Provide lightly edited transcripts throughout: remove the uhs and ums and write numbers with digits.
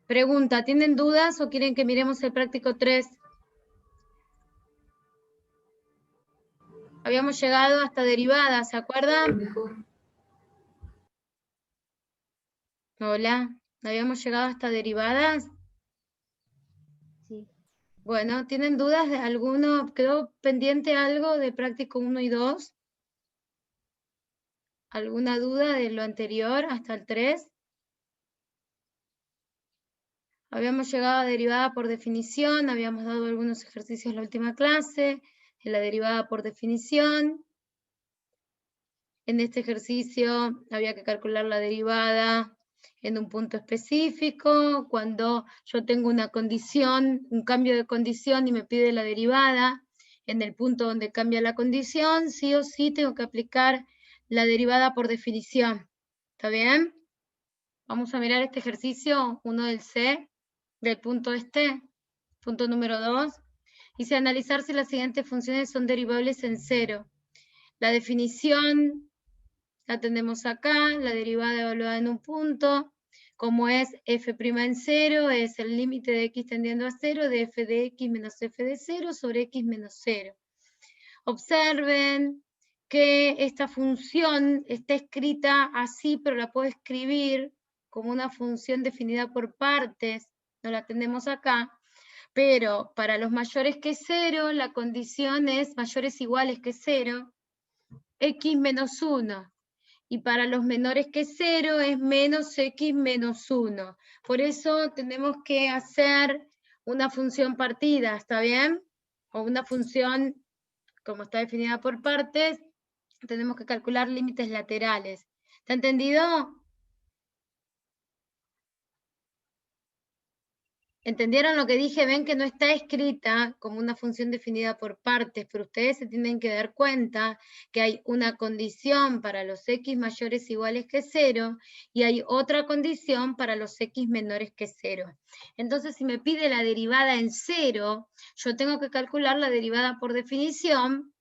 Pregunta, ¿tienen dudas o quieren que miremos el práctico 3? Habíamos llegado hasta derivadas, ¿se acuerdan? Hola, ¿habíamos llegado hasta derivadas? Sí. Bueno, ¿tienen dudas de alguno? ¿Quedó pendiente algo de práctico 1 y 2? ¿Alguna duda de lo anterior hasta el 3? Habíamos llegado a derivada por definición, habíamos dado algunos ejercicios en la última clase, en la derivada por definición. En este ejercicio había que calcular la derivada en un punto específico, cuando yo tengo una condición, un cambio de condición y me pide la derivada, en el punto donde cambia la condición, sí o sí tengo que aplicar la derivada por definición. ¿Está bien? Vamos a mirar este ejercicio, uno del C, del punto punto número 2. Dice analizar si las siguientes funciones son derivables en cero. La definición la tenemos acá, la derivada evaluada en un punto, como es f' en cero, es el límite de x tendiendo a cero de f de x menos f de cero sobre x menos cero. Observen que esta función está escrita así, pero la puedo escribir como una función definida por partes, no la tenemos acá, pero para los mayores que cero, la condición es mayores iguales que cero, x menos 1. Y para los menores que 0 es menos x menos 1. Por eso tenemos que hacer una función partida, ¿está bien? O una función, como está definida por partes, tenemos que calcular límites laterales. ¿Está entendido? ¿Entendieron lo que dije? Ven que no está escrita como una función definida por partes, pero ustedes se tienen que dar cuenta que hay una condición para los x mayores o iguales que 0 y hay otra condición para los x menores que 0. Entonces, si me pide la derivada en 0, yo tengo que calcular la derivada por definición,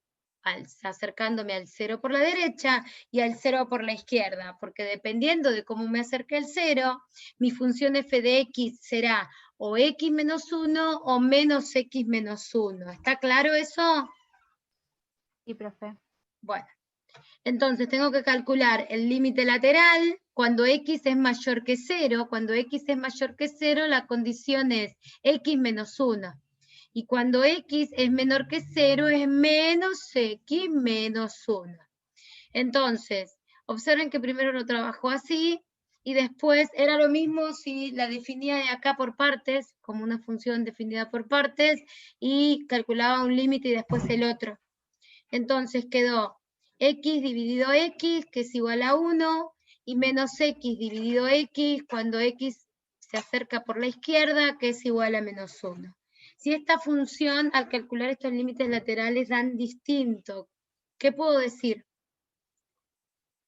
acercándome al 0 por la derecha y al 0 por la izquierda, porque dependiendo de cómo me acerque el 0, mi función f de x será o x menos 1 o menos x menos 1. ¿Está claro eso? Sí, profe. Bueno, entonces tengo que calcular el límite lateral cuando x es mayor que 0. Cuando x es mayor que 0, la condición es x menos 1. Y cuando x es menor que 0, es menos x menos 1. Entonces, observen que primero lo trabajó así, y después era lo mismo si la definía de acá por partes, como una función definida por partes, y calculaba un límite y después el otro. Entonces quedó x dividido x, que es igual a 1, y menos x dividido x, cuando x se acerca por la izquierda, que es igual a menos 1. Si esta función, al calcular estos límites laterales, dan distinto, ¿qué puedo decir?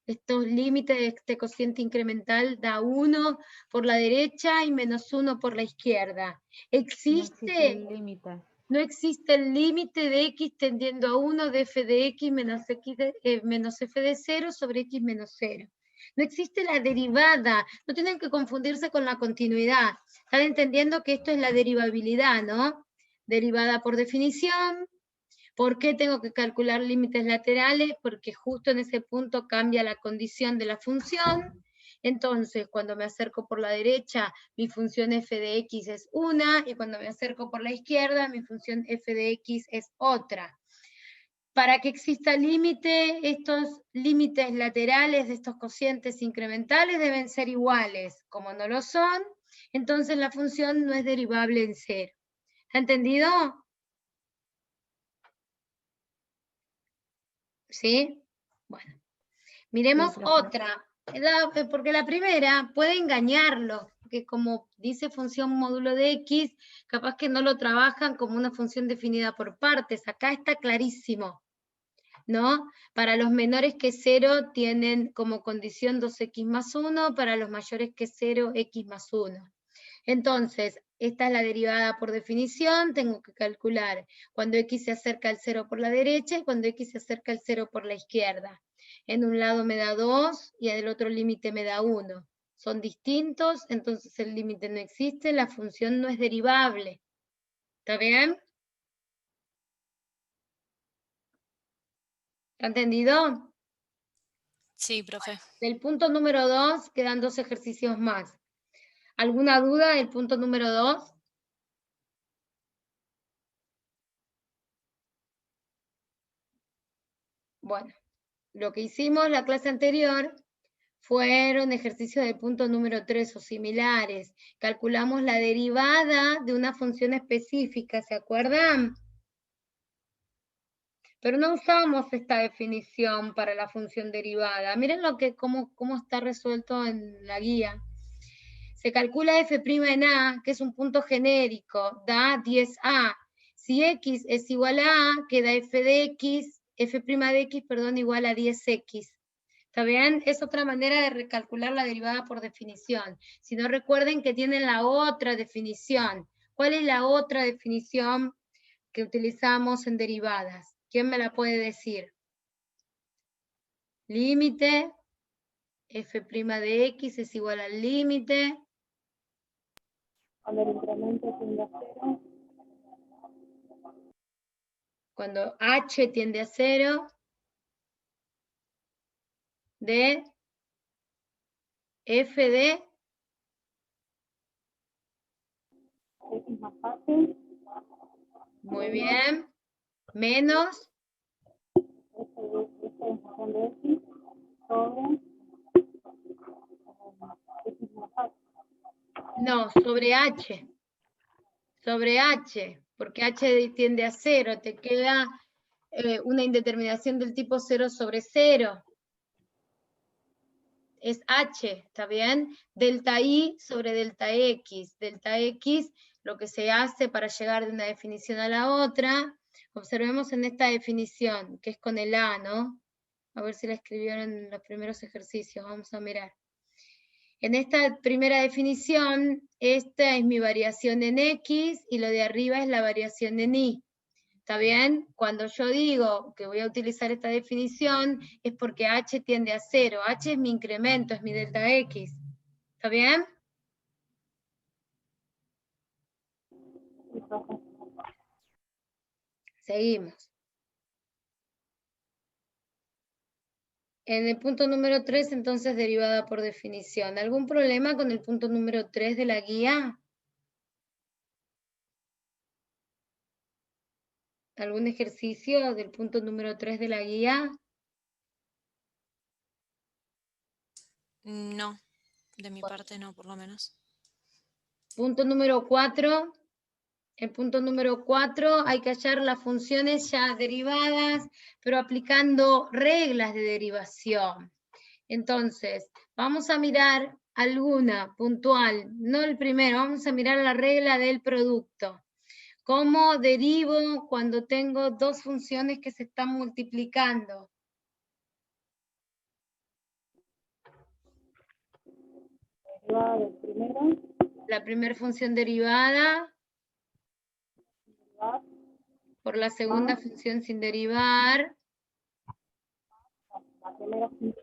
Estos límites de este cociente incremental da 1 por la derecha y menos 1 por la izquierda. No existe ¿Existe? el límite. No existe el límite de x tendiendo a 1 de f de x menos, menos f de 0 sobre x menos 0. No existe la derivada, no tienen que confundirse con la continuidad. Están entendiendo que esto es la derivabilidad, ¿no? Derivada por definición. ¿Por qué tengo que calcular límites laterales? Porque justo en ese punto cambia la condición de la función. Entonces, cuando me acerco por la derecha, mi función f de x es una, y cuando me acerco por la izquierda, mi función f de x es otra. Para que exista límite, estos límites laterales de estos cocientes incrementales deben ser iguales. Como no lo son, entonces la función no es derivable en cero. ¿Está entendido? ¿Sí? Bueno. Miremos Sí, profe. otra, porque la primera puede engañarlo, porque como dice función módulo de x, capaz que no lo trabajan como una función definida por partes. Acá está clarísimo, ¿no? Para los menores que 0 tienen como condición 2x más 1, para los mayores que 0, x más 1. Entonces, esta es la derivada por definición, tengo que calcular cuando x se acerca al 0 por la derecha y cuando x se acerca al 0 por la izquierda. En un lado me da 2 y del otro límite me da 1. son distintos, entonces el límite no existe, la función no es derivable. ¿Está bien? ¿Está entendido? Sí, profe. Del punto número 2 quedan 2 ejercicios más. ¿Alguna duda del punto número 2? Bueno, lo que hicimos la clase anterior fueron ejercicios del punto número 3 o similares. Calculamos la derivada de una función específica, ¿se acuerdan? Pero no usamos esta definición para la función derivada. Miren cómo está resuelto en la guía. Se calcula f' en A, que es un punto genérico, da 10A. Si x es igual a A, queda f' de x, igual a 10x. ¿Está bien? Es otra manera de recalcular la derivada por definición. Si no, recuerden que tienen la otra definición. ¿Cuál es la otra definición que utilizamos en derivadas? ¿Quién me la puede decir? Límite, f' de x es igual al límite. Cuando el incremento tiende a 0. Cuando h tiende a 0, de f de X más fácil. muy bien, menos, F en función de X sobre X más fácil. no, sobre h, porque h tiende a 0, te queda una indeterminación del tipo 0 sobre 0. Es h, ¿está bien? Delta i sobre delta x. Delta x, lo que se hace para llegar de una definición a la otra, observemos en esta definición, que es con el a, ¿no? A ver si la escribieron en los primeros ejercicios, vamos a mirar. En esta primera definición, esta es mi variación en x y lo de arriba es la variación en y. ¿Está bien? Cuando yo digo que voy a utilizar esta definición es porque h tiende a 0. H es mi incremento, es mi delta x. ¿Está bien? Seguimos. En el punto número 3, entonces, derivada por definición. ¿Algún problema con el punto número 3 de la guía? ¿Algún ejercicio del punto número 3 de la guía? No, de mi parte no, por lo menos. Punto número 4. El punto número 4, hay que hallar las funciones ya derivadas, pero aplicando reglas de derivación. Entonces, vamos a mirar alguna puntual, no el primero, vamos a mirar la regla del producto. ¿Cómo derivo cuando tengo dos funciones que se están multiplicando? Derivada del primero. La primera función derivada Derivar. por la segunda función sin derivar. La primera función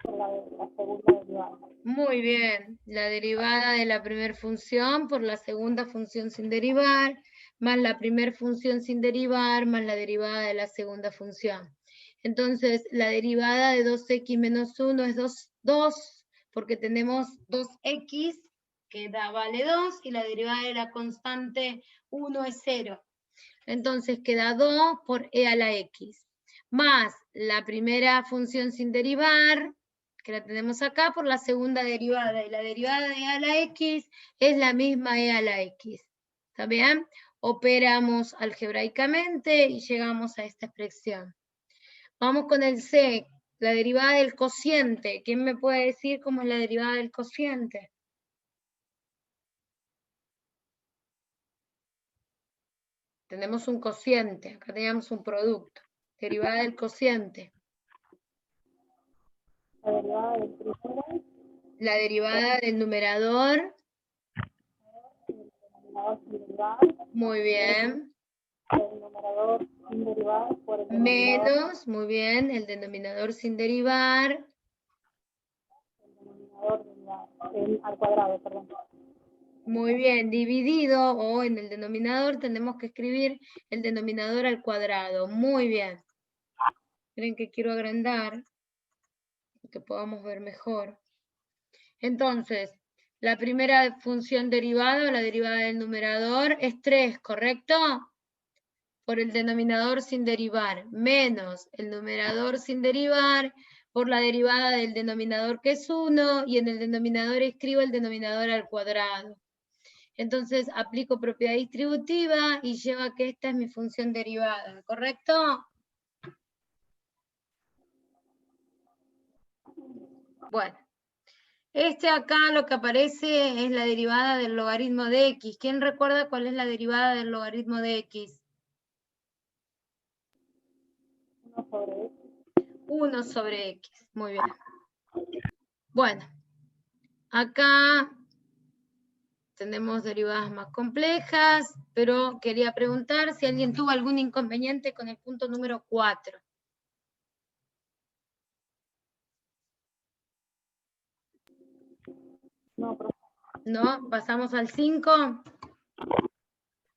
por la segunda derivada. Muy bien, la derivada de la primera función por la segunda función sin derivar, más la primera función sin derivar, más la derivada de la segunda función. Entonces, la derivada de 2x menos 1 es 2, porque tenemos 2x, que vale 2, y la derivada de la constante 1 es 0. Entonces, queda 2 por e a la x, más la primera función sin derivar, que la tenemos acá, por la segunda derivada, y la derivada de e a la x es la misma e a la x. ¿Está bien? Operamos algebraicamente y llegamos a esta expresión. Vamos con el C, la derivada del cociente. ¿Quién me puede decir cómo es la derivada del cociente? Tenemos un cociente, acá teníamos un producto. Derivada del cociente. La derivada del primero. La derivada del numerador. El denominador sin derivar. Muy bien. El numerador sin derivar por el denominador. Menos, muy bien, el denominador sin derivar. El denominador del al cuadrado, perdón. Muy bien, dividido o en el denominador tenemos que escribir el denominador al cuadrado. Muy bien. Miren que quiero agrandar, que podamos ver mejor. Entonces, la primera función derivada o la derivada del numerador es 3, ¿correcto? Por el denominador sin derivar, menos el numerador sin derivar, por la derivada del denominador que es 1, y en el denominador escribo el denominador al cuadrado. Entonces aplico propiedad distributiva y llevo a que esta es mi función derivada, ¿correcto? Bueno, acá lo que aparece es la derivada del logaritmo de x. ¿Quién recuerda cuál es la derivada del logaritmo de x? 1 sobre x. 1 sobre x, muy bien. Bueno, acá tenemos derivadas más complejas, pero quería preguntar si alguien tuvo algún inconveniente con el punto número 4. No, profe. ¿No? Pasamos al 5.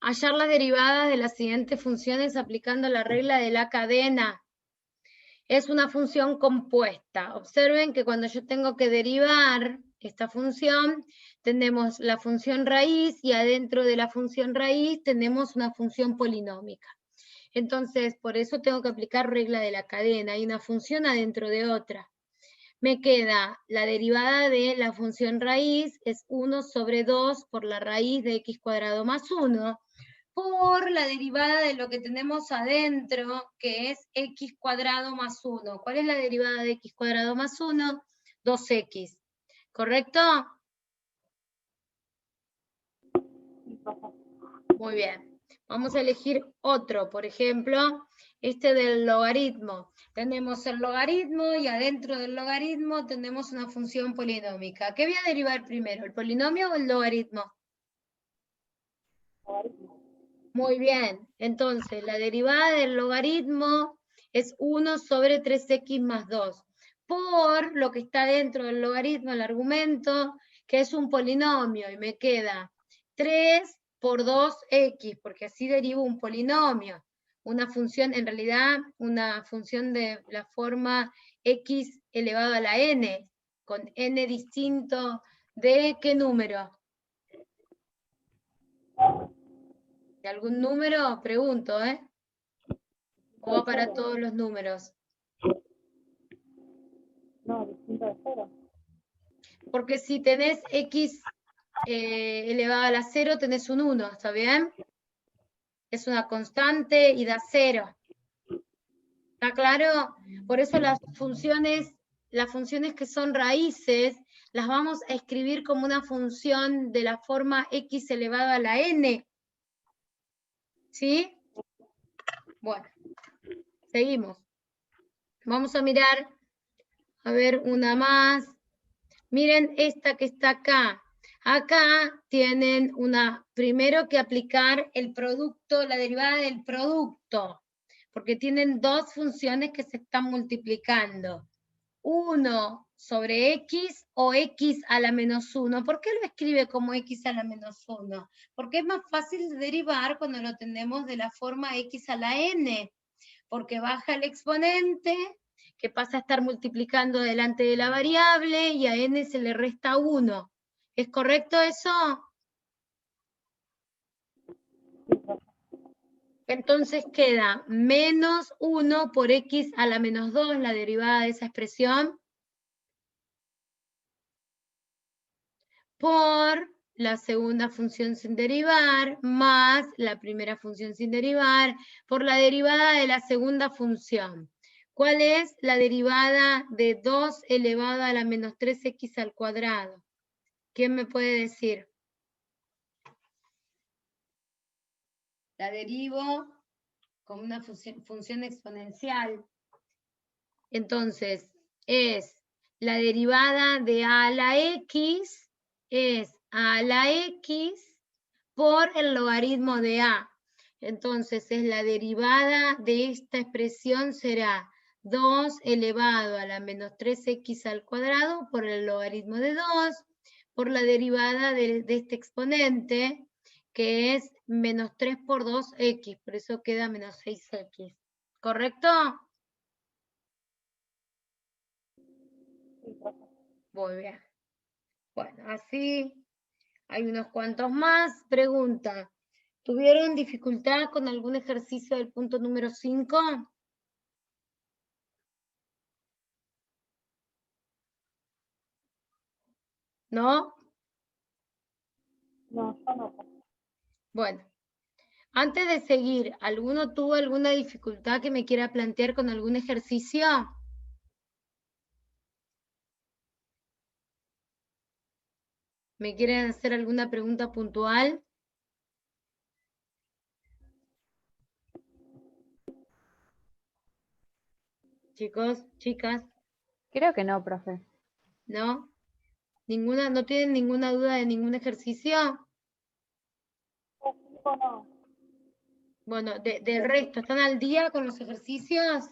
Hallar las derivadas de las siguientes funciones aplicando la regla de la cadena. Es una función compuesta. Observen que cuando yo tengo que derivar esta función, tenemos la función raíz y adentro de la función raíz tenemos una función polinómica. Entonces, por eso tengo que aplicar regla de la cadena. Hay una función adentro de otra. Me queda la derivada de la función raíz, es 1 sobre 2 por la raíz de x cuadrado más 1, por la derivada de lo que tenemos adentro, que es x cuadrado más 1. ¿Cuál es la derivada de x cuadrado más 1? 2x. ¿Correcto? Muy bien. Vamos a elegir otro, por ejemplo, este del logaritmo. Tenemos el logaritmo y adentro del logaritmo tenemos una función polinómica. ¿Qué voy a derivar primero, el polinomio o el logaritmo? Muy bien, entonces la derivada del logaritmo es 1 sobre 3x más 2, por lo que está dentro del logaritmo, el argumento, que es un polinomio, y me queda 3 por 2x, porque así derivo un polinomio, una función, en realidad, una función de la forma x elevado a la n, con n distinto de ¿qué número? ¿De algún número? Pregunto, ¿eh? ¿O va para todos los números? No, distinto de 0. Porque si tenés x elevado a la 0, tenés un 1, ¿está bien? Es una constante y da 0. ¿Está claro? Por eso las funciones que son raíces, las vamos a escribir como una función de la forma x elevado a la n. ¿Sí? Bueno, seguimos. Vamos a mirar, a ver, una más. Miren esta que está acá. Acá tienen primero que aplicar el producto, la derivada del producto, porque tienen dos funciones que se están multiplicando. 1 sobre x o x a la menos 1. ¿Por qué lo escribe como x a la menos 1? Porque es más fácil de derivar cuando lo tenemos de la forma x a la n, porque baja el exponente, que pasa a estar multiplicando delante de la variable, y a n se le resta 1. ¿Es correcto eso? Entonces queda menos 1 por x a la menos 2, la derivada de esa expresión, por la segunda función sin derivar, más la primera función sin derivar, por la derivada de la segunda función. ¿Cuál es la derivada de 2 elevado a la menos 3x al cuadrado? ¿Quién me puede decir? La derivo con una función exponencial. Entonces, es la derivada de a a la x, es a la x por el logaritmo de a. Entonces, es la derivada de esta expresión será 2 elevado a la menos 3x al cuadrado por el logaritmo de 2, por la derivada de este exponente, que es menos 3 por 2x, por eso queda menos 6x. ¿Correcto? Sí, profe. Muy bien. Bueno, así hay unos cuantos más. Pregunta, ¿tuvieron dificultad con algún ejercicio del punto número 5? ¿No? No, yo no, profe. Bueno, antes de seguir, ¿alguno tuvo alguna dificultad que me quiera plantear con algún ejercicio? ¿Me quieren hacer alguna pregunta puntual? Chicos, chicas, Creo que no, profe. ¿no? ¿Ninguna, no tienen ninguna duda de ningún ejercicio? No. Bueno, del resto, ¿están al día con los ejercicios?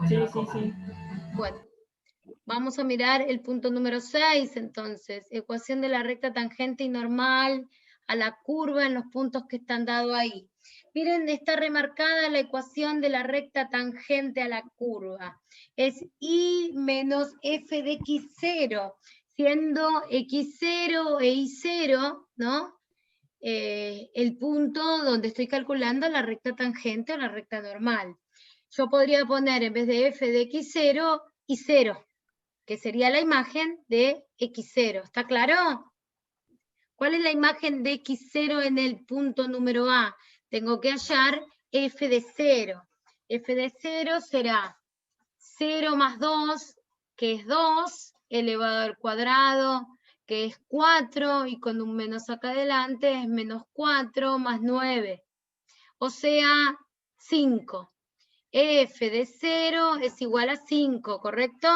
Sí, sí, sí. Bueno, vamos a mirar el punto número 6, entonces. Ecuación de la recta tangente y normal a la curva en los puntos que están dados ahí. Miren, está remarcada la ecuación de la recta tangente a la curva. Es y menos f de x0, siendo x0 e y0, ¿no? El punto donde estoy calculando la recta tangente o la recta normal. Yo podría poner en vez de f de x0, y0, que sería la imagen de x0. ¿Está claro? ¿Cuál es la imagen de x0 en el punto número A? Tengo que hallar f de 0. F de 0 será 0 más 2, que es 2, elevado al cuadrado, que es 4, y con un menos acá adelante es menos 4 más 9. O sea, 5. F de 0 es igual a 5, ¿correcto?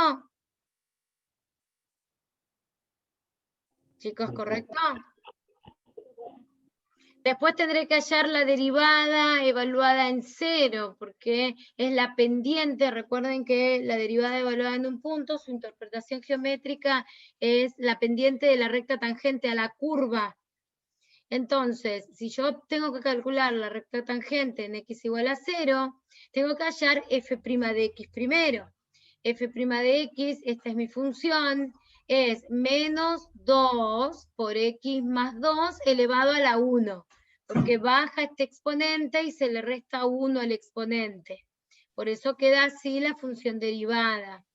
Chicos, ¿correcto? Después tendré que hallar la derivada evaluada en 0, porque es la pendiente. Recuerden que la derivada evaluada en un punto, su interpretación geométrica es la pendiente de la recta tangente a la curva. Entonces, si yo tengo que calcular la recta tangente en x igual a 0, tengo que hallar f' de x primero. F' de x, esta es mi función, es menos 2 por x más 2 elevado a la 1, porque baja este exponente y se le resta 1 al exponente. Por eso queda así la función derivada.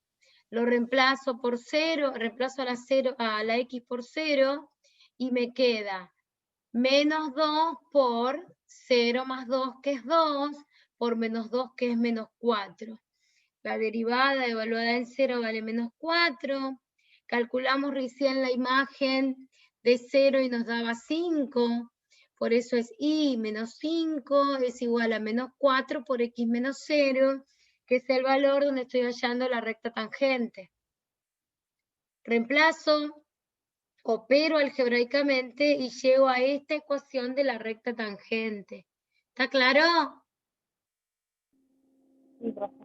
Lo reemplazo por 0, reemplazo a la x por 0 y me queda menos 2 por 0 más 2, que es 2, por menos 2, que es menos 4. La derivada evaluada en 0 vale menos 4. Calculamos recién la imagen de 0 y nos daba 5. Por eso es y menos 5 es igual a menos 4 por x menos 0, que es el valor donde estoy hallando la recta tangente. Reemplazo, opero algebraicamente y llego a esta ecuación de la recta tangente. ¿Está claro? Sí, profe.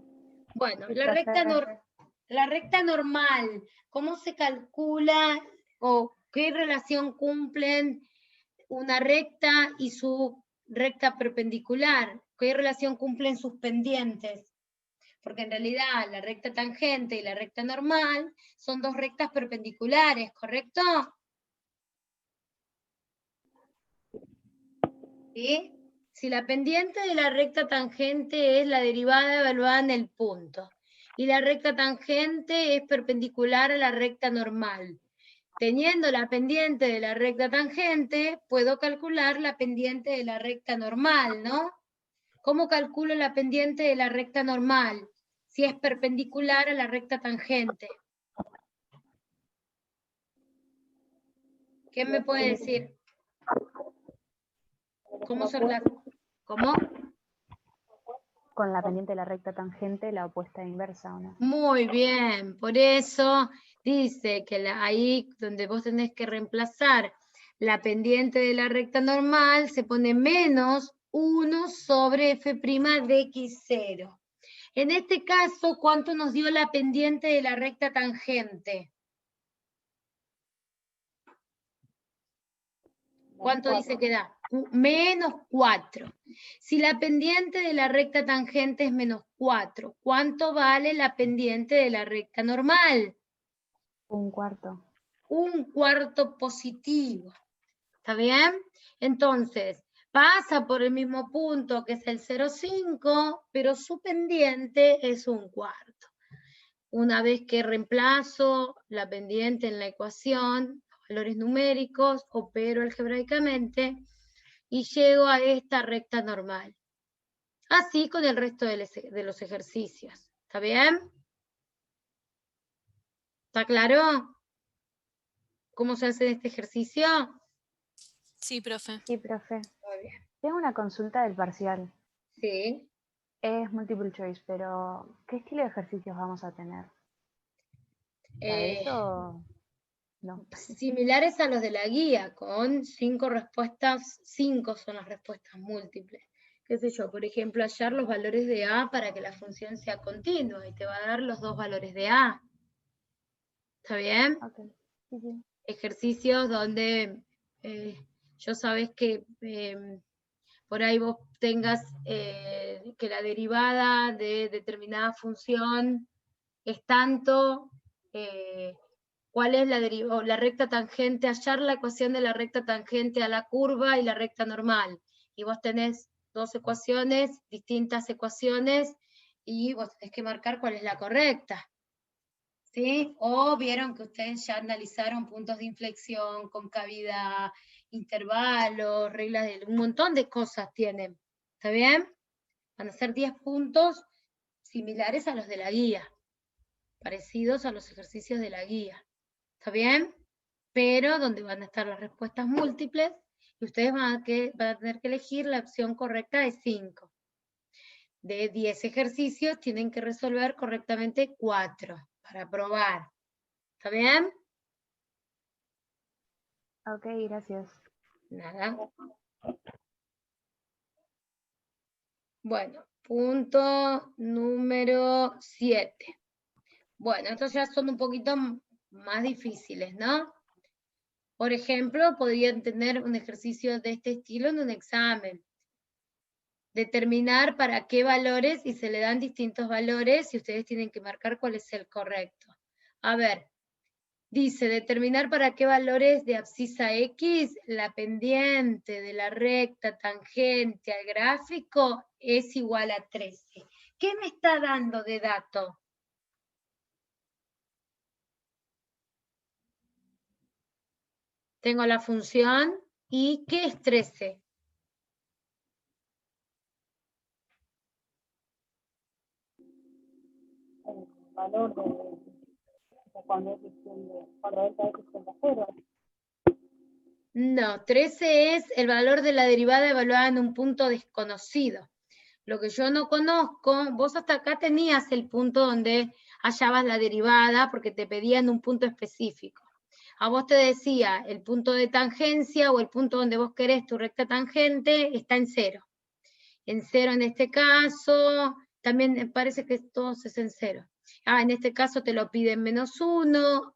Bueno, Sí, la recta normal, ¿cómo se calcula o qué relación cumplen una recta y su recta perpendicular? ¿Qué relación cumplen sus pendientes? Porque en realidad la recta tangente y la recta normal son dos rectas perpendiculares, ¿correcto? ¿Sí? Si la pendiente de la recta tangente es la derivada evaluada en el punto, y la recta tangente es perpendicular a la recta normal. Teniendo la pendiente de la recta tangente, puedo calcular la pendiente de la recta normal, ¿no? ¿Cómo calculo la pendiente de la recta normal? Si es perpendicular a la recta tangente. ¿Quién me puede decir? ¿Cómo se relaciona? ¿Cómo? Con la pendiente de la recta tangente, la opuesta inversa, ¿o no? Muy bien, por eso dice que ahí donde vos tenés que reemplazar la pendiente de la recta normal, se pone menos 1 sobre f' de x0. En este caso, ¿cuánto nos dio la pendiente de la recta tangente? ¿Cuánto dice que da? Menos 4. Si la pendiente de la recta tangente es menos 4, ¿cuánto vale la pendiente de la recta normal? 1/4. 1/4 positivo. ¿Está bien? Entonces, pasa por el mismo punto que es el 0,5, pero su pendiente es 1/4. Una vez que reemplazo la pendiente en la ecuación, valores numéricos, opero algebraicamente y llego a esta recta normal. Así con el resto de los ejercicios. ¿Está bien? ¿Está claro cómo se hace este ejercicio? Sí, profe. Sí, profe. Muy bien. Tengo una consulta del parcial. Sí. Es multiple choice, pero ¿qué estilo de ejercicios vamos a tener? ¿Sabes o no? Similares a los de la guía, con 5 respuestas, 5 son las respuestas múltiples. Qué sé yo, por ejemplo, hallar los valores de A para que la función sea continua y te va a dar los 2 valores de A. ¿Está bien? Ok. Sí, sí. Ejercicios donde yo sabes que por ahí vos tengas que la derivada de determinada función es tanto, cuál es la recta tangente, hallar la ecuación de la recta tangente a la curva y la recta normal. Y vos tenés 2 ecuaciones, distintas ecuaciones, y vos tenés que marcar cuál es la correcta. ¿Sí? O vieron que ustedes ya analizaron puntos de inflexión, concavidad, intervalos, reglas de un montón de cosas tienen. ¿Está bien? Van a ser 10 puntos similares a los de la guía, parecidos a los ejercicios de la guía. ¿Está bien? Pero donde van a estar las respuestas múltiples y ustedes van a tener que elegir la opción correcta de 5. De 10 ejercicios tienen que resolver correctamente 4 para probar. ¿Está bien? Ok, gracias. Nada. Bueno, punto número 7. Bueno, estos ya son un poquito más difíciles, ¿no? Por ejemplo, podrían tener un ejercicio de este estilo en un examen. Determinar para qué valores, y se le dan distintos valores, y ustedes tienen que marcar cuál es el correcto. A ver, dice, determinar para qué valores de abscisa X la pendiente de la recta tangente al gráfico es igual a 13. ¿Qué me está dando de dato? Tengo la función, ¿y qué es 13? El valor cuando delta x tiende a 0. No, 13 es el valor de la derivada evaluada en un punto desconocido. Lo que yo no conozco, vos hasta acá tenías el punto donde hallabas la derivada porque te pedían un punto específico. A vos te decía, el punto de tangencia o el punto donde vos querés tu recta tangente está en 0. En 0 en este caso, también parece que todos es en 0. En este caso te lo piden -1.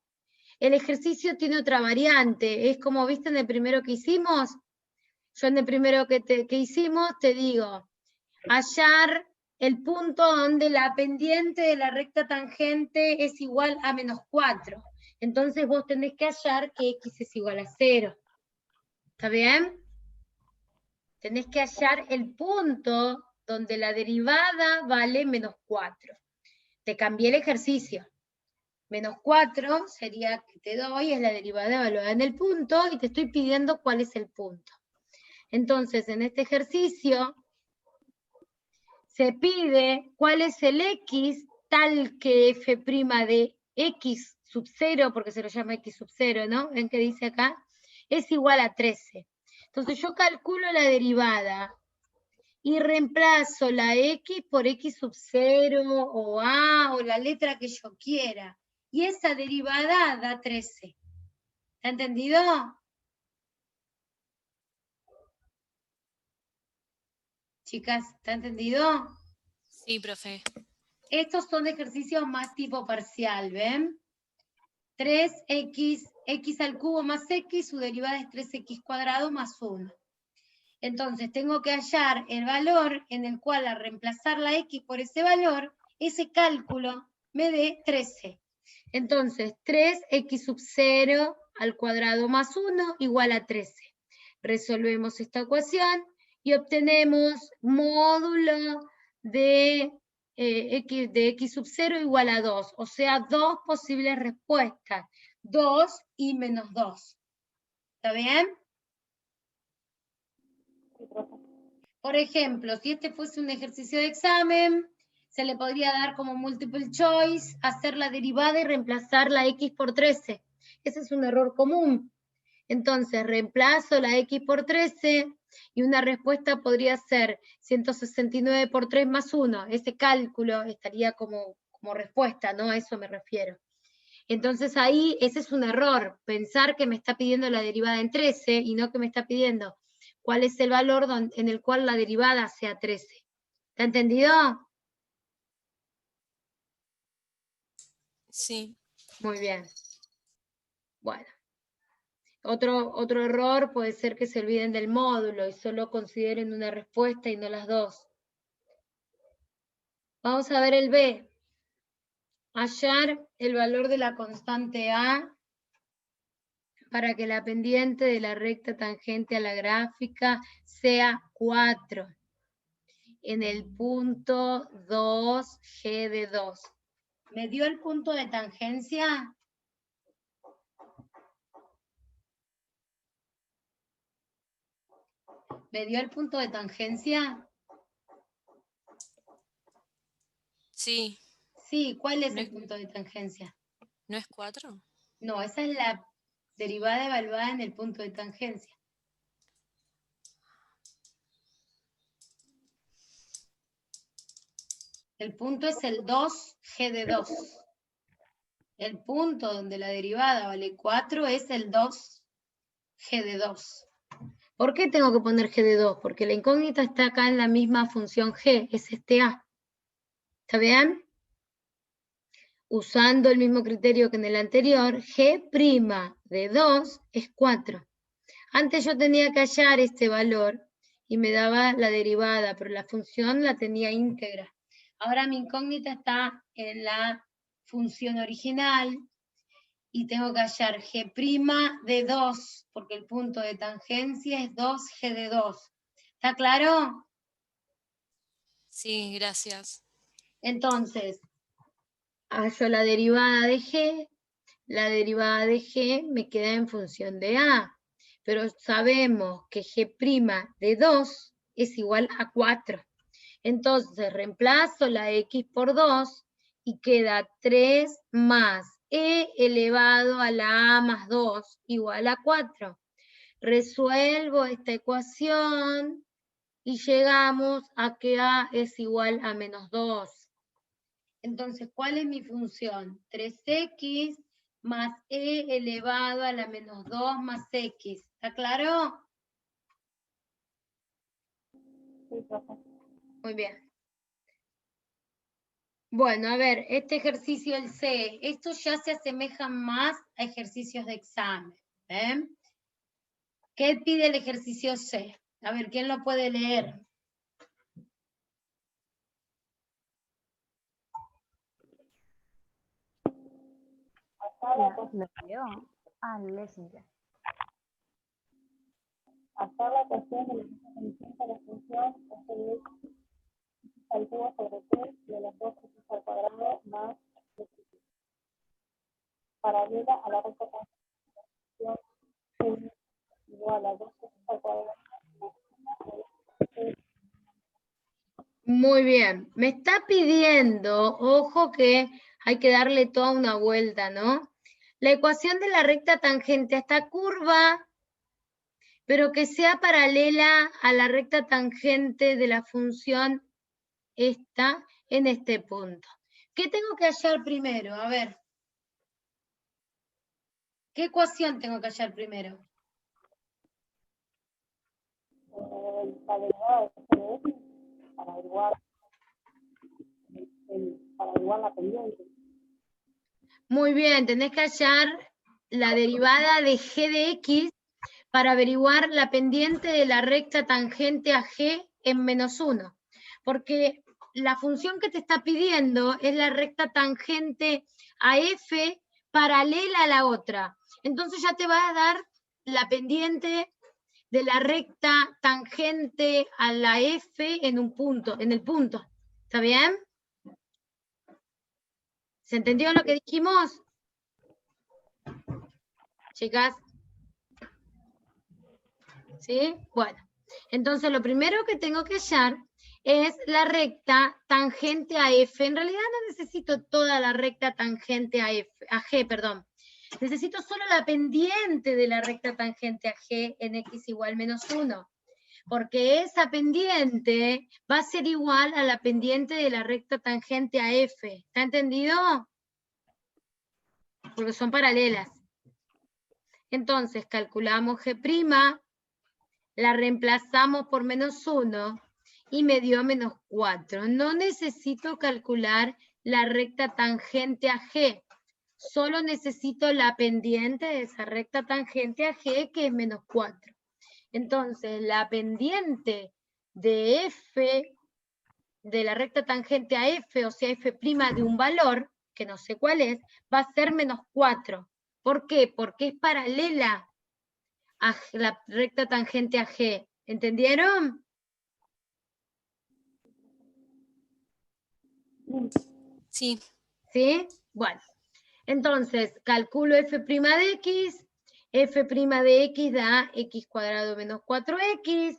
El ejercicio tiene otra variante, es como viste en el primero que hicimos. Yo en el primero que hicimos te digo, hallar el punto donde la pendiente de la recta tangente es igual a -4. Entonces vos tenés que hallar que x es igual a 0. ¿Está bien? Tenés que hallar el punto donde la derivada vale -4. Te cambié el ejercicio. -4 sería que te doy, es la derivada evaluada en el punto, y te estoy pidiendo cuál es el punto. Entonces, en este ejercicio, se pide cuál es el x tal que f' de x sub 0, porque se lo llama x sub 0, ¿no? ¿Ven que dice acá? Es igual a 13. Entonces yo calculo la derivada y reemplazo la x por x sub 0 o a o la letra que yo quiera. Y esa derivada da 13. ¿Está entendido? Chicas, ¿está entendido? Sí, profe. Estos son ejercicios más tipo parcial, ¿ven? 3x, x al cubo más x, su derivada es 3x cuadrado más 1. Entonces tengo que hallar el valor en el cual al reemplazar la x por ese valor, ese cálculo me dé 13. Entonces 3x sub 0 al cuadrado más 1 igual a 13. Resolvemos esta ecuación y obtenemos módulo de x sub 0 igual a 2. O sea, dos posibles respuestas. 2 y menos 2. ¿Está bien? Sí, profe. Por ejemplo, si este fuese un ejercicio de examen, se le podría dar como multiple choice, hacer la derivada y reemplazar la x por 13. Ese es un error común. Entonces, reemplazo la x por 13 y una respuesta podría ser 169 por 3 más 1. Ese cálculo estaría como respuesta, ¿no? A eso me refiero. Entonces ahí, ese es un error, pensar que me está pidiendo la derivada en 13 y no que me está pidiendo cuál es el valor en el cual la derivada sea 13. ¿Está entendido? Sí. Muy bien. Bueno. Otro error puede ser que se olviden del módulo y solo consideren una respuesta y no las dos. Vamos a ver el B. Hallar el valor de la constante A para que la pendiente de la recta tangente a la gráfica sea 4 en el punto 2, G de 2. ¿Me dio el punto de tangencia? ¿Me dio el punto de tangencia? Sí. Sí, ¿cuál es ¿No el es, punto de tangencia? ¿no es 4? No, esa es la derivada evaluada en el punto de tangencia. El punto es el 2G de 2. El punto donde la derivada vale 4 es el 2G de 2. ¿Por qué tengo que poner G de 2? Porque la incógnita está acá en la misma función G, es este A. ¿Está bien? Usando el mismo criterio que en el anterior, G' de 2 es 4. Antes yo tenía que hallar este valor y me daba la derivada, pero la función la tenía íntegra. Ahora mi incógnita está en la función original y tengo que hallar G' de 2, porque el punto de tangencia es 2G de 2. ¿Está claro? Sí, gracias. Entonces, hallo la derivada de G. La derivada de G me queda en función de A. Pero sabemos que G' de 2 es igual a 4. Entonces reemplazo la X por 2 y queda 3 más E elevado a la A más 2 igual a 4. Resuelvo esta ecuación y llegamos a que A es igual a menos 2. Entonces, ¿cuál es mi función? 3x más E elevado a la menos 2 más X. ¿Está claro? Sí, profe. Muy bien. Bueno, a ver, este ejercicio el C, estos ya se asemejan más a ejercicios de examen. ¿Ven? ¿Qué pide el ejercicio C? A ver, ¿quién lo puede leer? ¿Lo leo? Ah, lee Cintia. Hasta la ecuación de la definición de la función f de x al cubo sobre t de las 2x al cuadrado más x. Paralela a la recta tangente g igual a 2x al cuadrado más 1. Muy bien. Me está pidiendo, ojo que hay que darle toda una vuelta, ¿no? La ecuación de la recta tangente a esta curva, pero que sea paralela a la recta tangente de la función esta en este punto. ¿Qué tengo que hallar primero? A ver. ¿Qué ecuación tengo que hallar primero? La derivada de f de x. para averiguar la pendiente. Muy bien, tenés que hallar la derivada de g de x para averiguar la pendiente de la recta tangente a g en menos 1. Porque la función que te está pidiendo es la recta tangente a f paralela a la otra. Entonces ya te va a dar la pendiente de la recta tangente a la f en un punto, en el punto. ¿Está bien? ¿Se entendió lo que dijimos? Chicas. ¿Sí? Bueno, entonces lo primero que tengo que hallar es la recta tangente a f. En realidad no necesito toda la recta tangente a g, perdón. Necesito solo la pendiente de la recta tangente a g en x igual menos 1. Porque esa pendiente va a ser igual a la pendiente de la recta tangente a f. ¿Está entendido? Porque son paralelas. Entonces calculamos g', la reemplazamos por menos 1 y me dio menos 4. No necesito calcular la recta tangente a g. Solo necesito la pendiente de esa recta tangente a g, que es menos 4. Entonces, la pendiente de f, de la recta tangente a f, o sea, f' de un valor, que no sé cuál es, va a ser menos 4. ¿Por qué? Porque es paralela a la recta tangente a g. ¿Entendieron? Sí. ¿Sí? Bueno, entonces calculo f' de x, f' de x da x cuadrado menos 4x,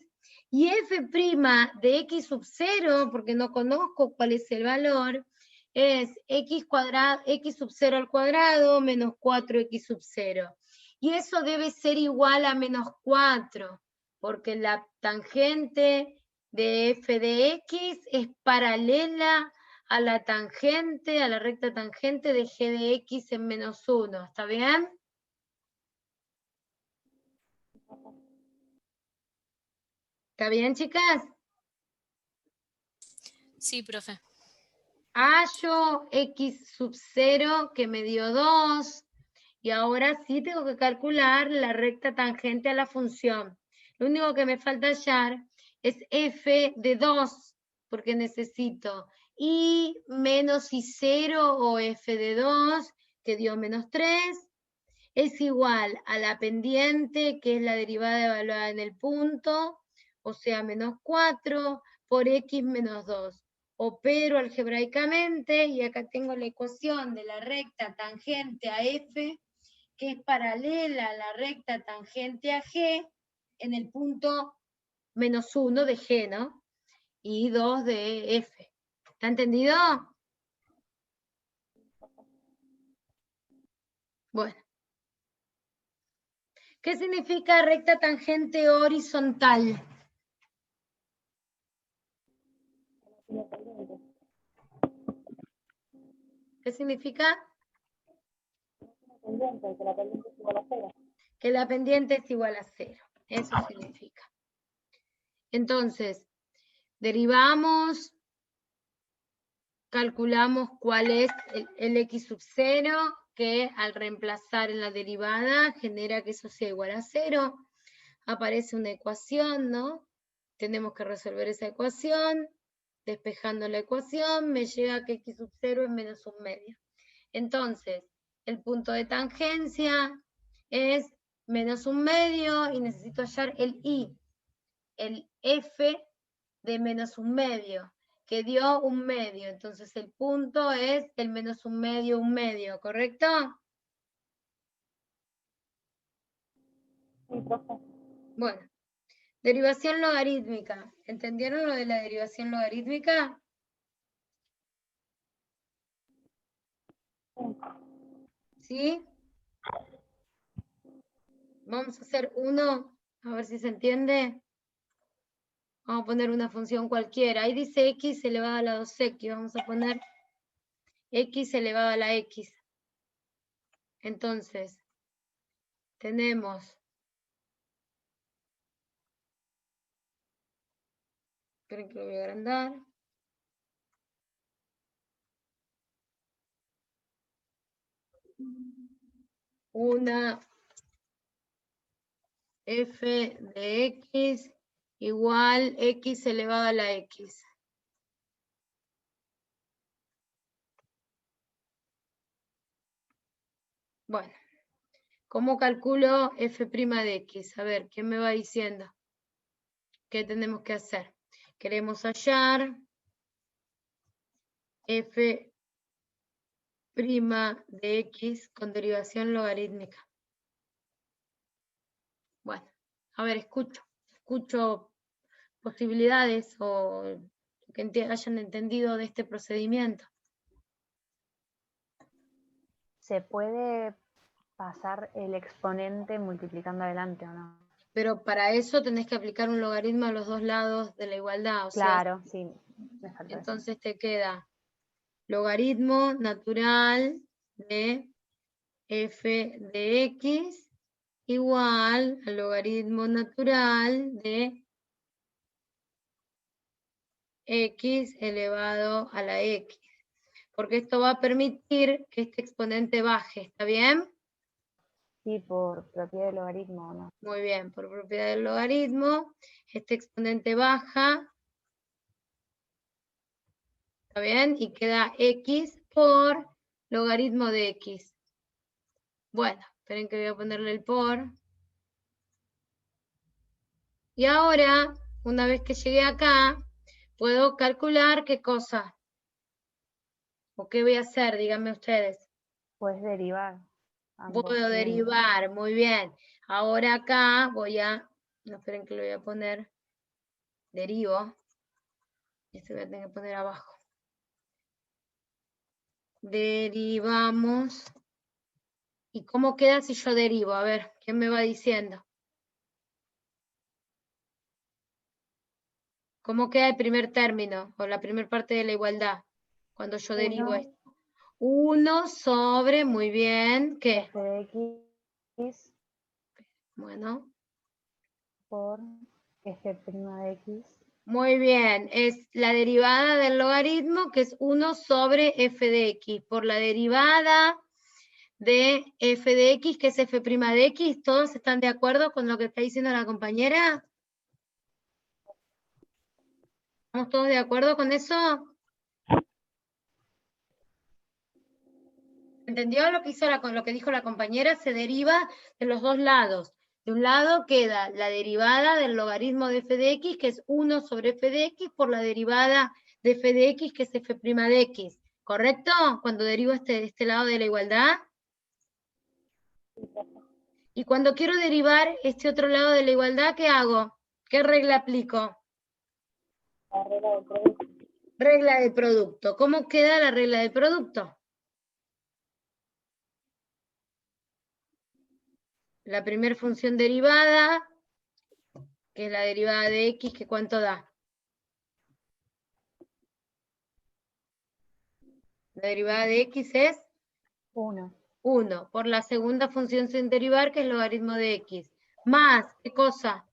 y f' de x sub 0, porque no conozco cuál es el valor, es x sub 0 al cuadrado menos 4x sub 0. Y eso debe ser igual a menos 4, porque la tangente de f de x es paralela a la tangente, a la recta tangente de g de x en menos 1. ¿Está bien? ¿Está bien, chicas? Sí, profe. Hallo x sub 0, que me dio 2. Y ahora sí tengo que calcular la recta tangente a la función. Lo único que me falta hallar es f de 2, porque necesito y menos y0 o f de 2, que dio menos 3, es igual a la pendiente, que es la derivada evaluada en el punto, o sea, menos 4 por x menos 2. Opero algebraicamente y acá tengo la ecuación de la recta tangente a f, que es paralela a la recta tangente a g en el punto menos 1 de g, ¿no? Y 2 de f. ¿Está entendido? Bueno. ¿Qué significa recta tangente horizontal? ¿Qué significa? Pendiente, que la pendiente es igual a 0. Que la pendiente es igual a 0. Eso significa. Entonces, derivamos, calculamos cuál es el x sub 0, que al reemplazar en la derivada genera que eso sea igual a 0. Aparece una ecuación, ¿no? Tenemos que resolver esa ecuación. Despejando la ecuación, me llega que x sub 0 es menos 1/2. Entonces, el punto de tangencia es menos 1/2 y necesito hallar el i, el f de menos 1/2, que dio 1/2. Entonces, el punto es el menos 1/2, 1/2, ¿correcto? Sí, profe. Bueno, derivación logarítmica. ¿Entendieron lo de la derivación logarítmica? ¿Sí? Vamos a hacer uno, a ver si se entiende. Vamos a poner una función cualquiera. Ahí dice x elevado a la 2x. Vamos a poner x elevado a la x. Entonces, tenemos Esperen que lo voy a agrandar. Una f de x igual x elevado a la x. Bueno, ¿cómo calculo f' de x? A ver, ¿quién me va diciendo? ¿Qué tenemos que hacer? Queremos hallar f' de x con derivación logarítmica. Bueno, a ver, escucho posibilidades o que hayan entendido de este procedimiento. ¿Se puede pasar el exponente multiplicando adelante o no? Pero para eso tenés que aplicar un logaritmo a los dos lados de la igualdad. O Claro, sea, sí, me faltó eso. entonces te queda logaritmo natural de f de x igual al logaritmo natural de x elevado a la x. Porque esto va a permitir que este exponente baje, ¿está bien? Sí, por propiedad del logaritmo, ¿o no? Muy bien, por propiedad del logaritmo, este exponente baja, ¿está bien? Y queda x por logaritmo de x. Bueno, esperen que voy a ponerle el por. Y ahora, una vez que llegué acá, puedo calcular qué cosa. ¿O qué voy a hacer? Díganme ustedes. Puedes derivar. Ambos Puedo tienen. derivar, muy bien. Ahora acá voy a, no esperen que lo voy a poner, derivo. Esto voy a tener que poner abajo. Derivamos. ¿Y cómo queda si yo derivo? A ver, ¿quién me va diciendo? ¿Cómo queda el primer término o la primera parte de la igualdad cuando yo derivo esto? 1 sobre, muy bien, ¿qué? F de x Bueno, por f' de x. muy bien, es la derivada del logaritmo que es 1 sobre f de x por la derivada de f de x que es f' de x. ¿Todos están de acuerdo con lo que está diciendo la compañera? ¿Estamos todos de acuerdo con eso? ¿Entendió lo que hizo lo que dijo la compañera? Se deriva de los dos lados. De un lado queda la derivada del logaritmo de f de x, que es 1 sobre f de x, por la derivada de f de x, que es f' de x. ¿Correcto? Cuando derivo este lado de la igualdad. Y cuando quiero derivar este otro lado de la igualdad, ¿qué hago? ¿Qué regla aplico? La regla del producto. Regla del producto. ¿Cómo queda la regla del producto? La primera función derivada, que es la derivada de x, que ¿cuánto da? La derivada de x es 1. 1, por la segunda función sin derivar, que es logaritmo de x. Más, ¿qué cosa?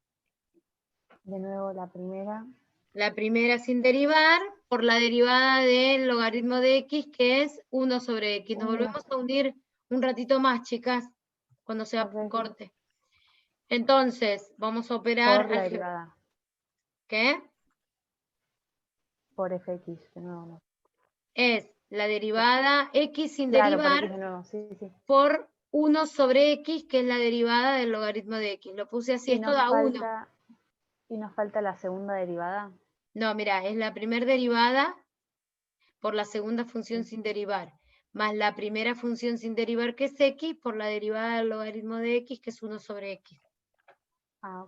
De nuevo la primera. La primera sin derivar, por la derivada del logaritmo de x, que es 1 sobre x. Nos 1. volvemos a unir un ratito más, chicas, cuando sea Ok. corte. Entonces, vamos a operar... Por la derivada. ¿Qué? Por fx, de nuevo no. Es la derivada x sin Claro, por derivar x de nuevo, sí, sí. por 1 sobre x, que es la derivada del logaritmo de x. Lo puse así, Y esto nos da 1. falta, y nos falta la segunda derivada. No, mira, es la primera derivada por la segunda función sin derivar, más la primera función sin derivar, que es x, por la derivada del logaritmo de x, que es 1 sobre x. Ah,